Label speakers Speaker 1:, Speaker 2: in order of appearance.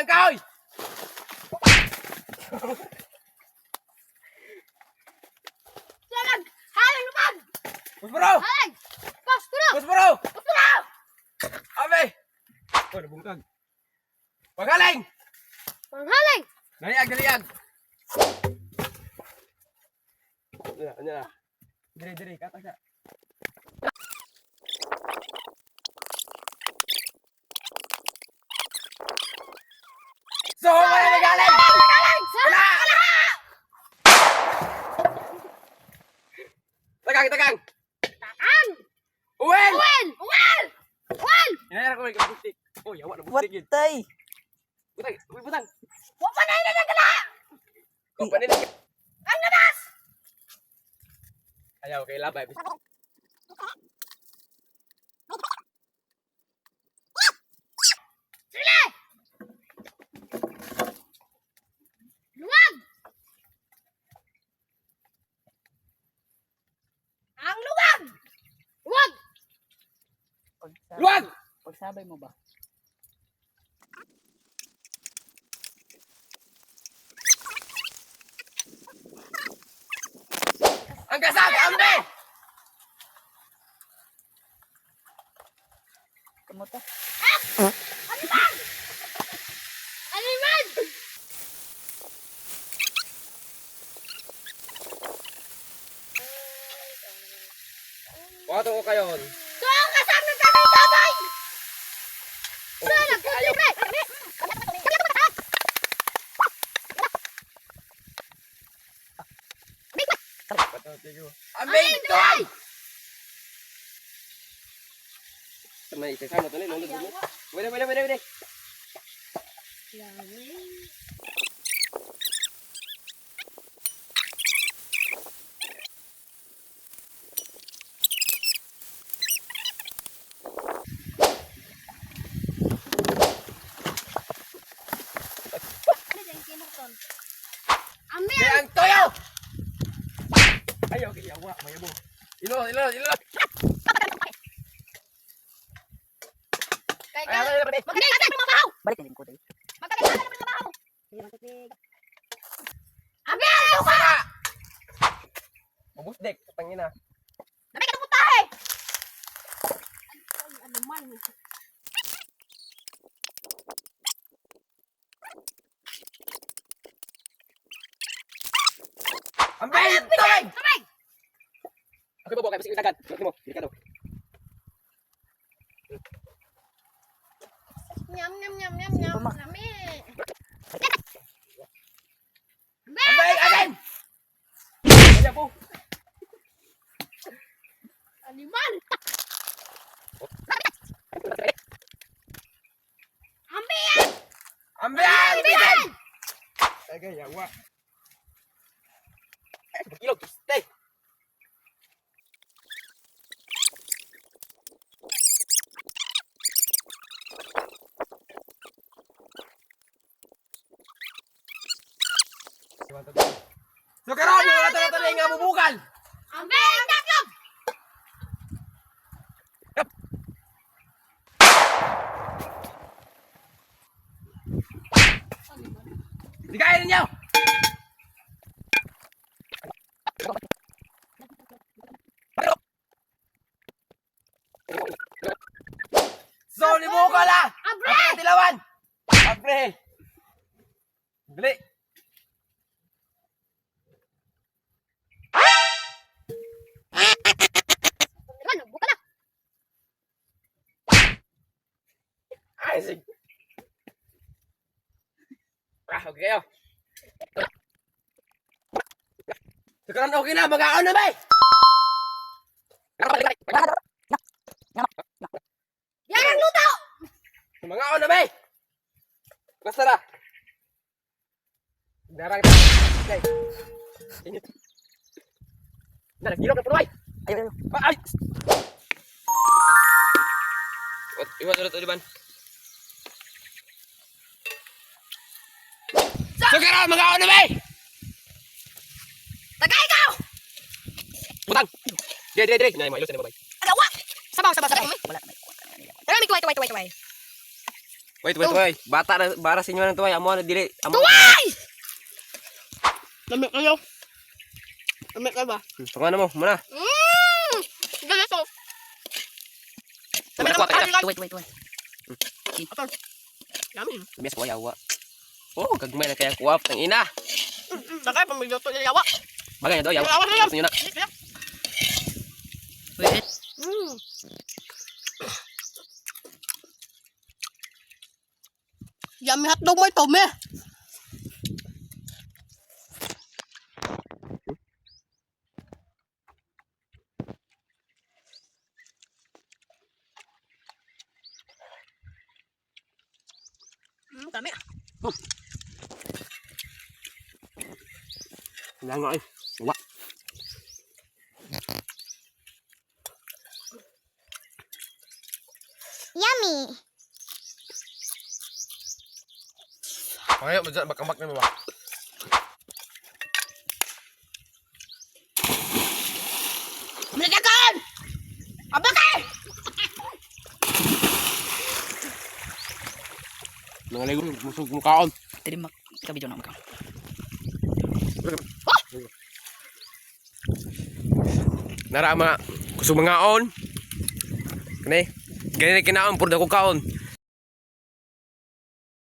Speaker 1: ng kahoy!
Speaker 2: Salag! Halang lumag!
Speaker 1: Pusporo!
Speaker 2: Halang! Pasturo!
Speaker 1: Pusporo!
Speaker 2: Pasturo!
Speaker 1: Abe! Oh, nabungkag. Pagaling!
Speaker 2: Panghalang!
Speaker 1: Naliyag, naliyag! Ano na? Diri, kata siya. So, wala na galing! Wala! Tagang!
Speaker 2: Takan!
Speaker 1: Uwel!
Speaker 2: Uwel! Uwel! Uwel!
Speaker 1: Hinayara ko may kabustik. Oh, yawa na bustik yun.
Speaker 3: Watay.
Speaker 1: Butang.
Speaker 2: Huwag pa na yun na gala!
Speaker 1: Kung paninig.
Speaker 2: Ang nabas!
Speaker 1: Ayaw, kay labay.
Speaker 2: Sige! Luwag! Ang luwag! Luwag!
Speaker 1: Luwag!
Speaker 3: Pagsabay mo ba?
Speaker 1: Ang kasag! Ambe!
Speaker 3: Kamuta?
Speaker 2: Animal! Animal!
Speaker 1: Pato ko kayo.
Speaker 2: So, ang kasam ng tatay-tatay! So, nagkulibre!
Speaker 1: Ambe! Toy! May isasama to nilulog mo. Wala.
Speaker 2: Ambil!
Speaker 1: Kaya ang toyo! Ayaw, yawa. Mayabo. Ilo.
Speaker 2: Magaling ka sa mabahaw!
Speaker 3: Balik na din ko tayo.
Speaker 2: Magaling ka sa mabahaw!
Speaker 3: Hirang tubig.
Speaker 2: Ambil! Lupa!
Speaker 1: Mabusdek. Tangina.
Speaker 2: Nabay ka ng putahe! Ano man?
Speaker 1: Ambe! Toy!
Speaker 2: Sabay!
Speaker 1: Ako ba kay bisig dagan. Bakit mo? Dili ka daw.
Speaker 2: Nyam.
Speaker 3: Puma.
Speaker 2: Lami!
Speaker 1: Ambe! Agen! Mayabo.
Speaker 2: Animal! Ambil!
Speaker 1: Ambe!
Speaker 2: Ambil!
Speaker 1: Aga, yawa. Ilog, stay. So karon wala tala nga bubukal.
Speaker 2: Ambil! Ang taklog!
Speaker 1: Digayin ninyo. So ni bukal ah.
Speaker 2: Abre!
Speaker 1: Ang tilawan. Abre. Dali.
Speaker 2: Ano? Buka na!
Speaker 1: Ay, sig. Okay kayo. Sekarang okay na, mag-aon na ba eh?
Speaker 2: Yan ang luto!
Speaker 1: Mag-aon na ba eh? Basta na. Darang na. Okay. Init. Nagilok na puno ay.
Speaker 3: Ayaw.
Speaker 1: Ay! Iwas ulit uliban. Sekarang mag-aon na ba eh?
Speaker 2: Tagay ikaw!
Speaker 1: Butang! Dire. Nay, maayos na babay.
Speaker 2: Agawa! Sabaw.
Speaker 3: Wala na may kuha ka na.
Speaker 2: Tara, may tuway.
Speaker 1: Wait. Bata na bara sa inyo nang tuway. Amo na dili. Amo.
Speaker 2: Tuway! Lamig kayo. Lamig kayo ba?
Speaker 1: Tungan mo muna.
Speaker 2: Ganito.
Speaker 1: Lamig ko ta.
Speaker 3: Tuway.
Speaker 2: Atal. Yummy.
Speaker 1: Bias ko yawa. Oh, kagmay na kaya kuwap ng ina.
Speaker 2: Sakay pamilyoto niya yawa.
Speaker 1: Bagay na daw yawa.
Speaker 2: Yawa na yan.
Speaker 1: Gusto niyo na.
Speaker 3: Wait.
Speaker 2: Yummy hotdog mo ito, me. Dami.
Speaker 1: Lango ay. Yawa.
Speaker 2: Yummy.
Speaker 1: Ayo, bakambak na mo ba?
Speaker 2: Maligagan! Abakay!
Speaker 1: Mga lego musog mukaon.
Speaker 3: Tadi mak kita video nak makan.
Speaker 1: Nara mga kusog mga on. Kani, kinaon pud ako kaon.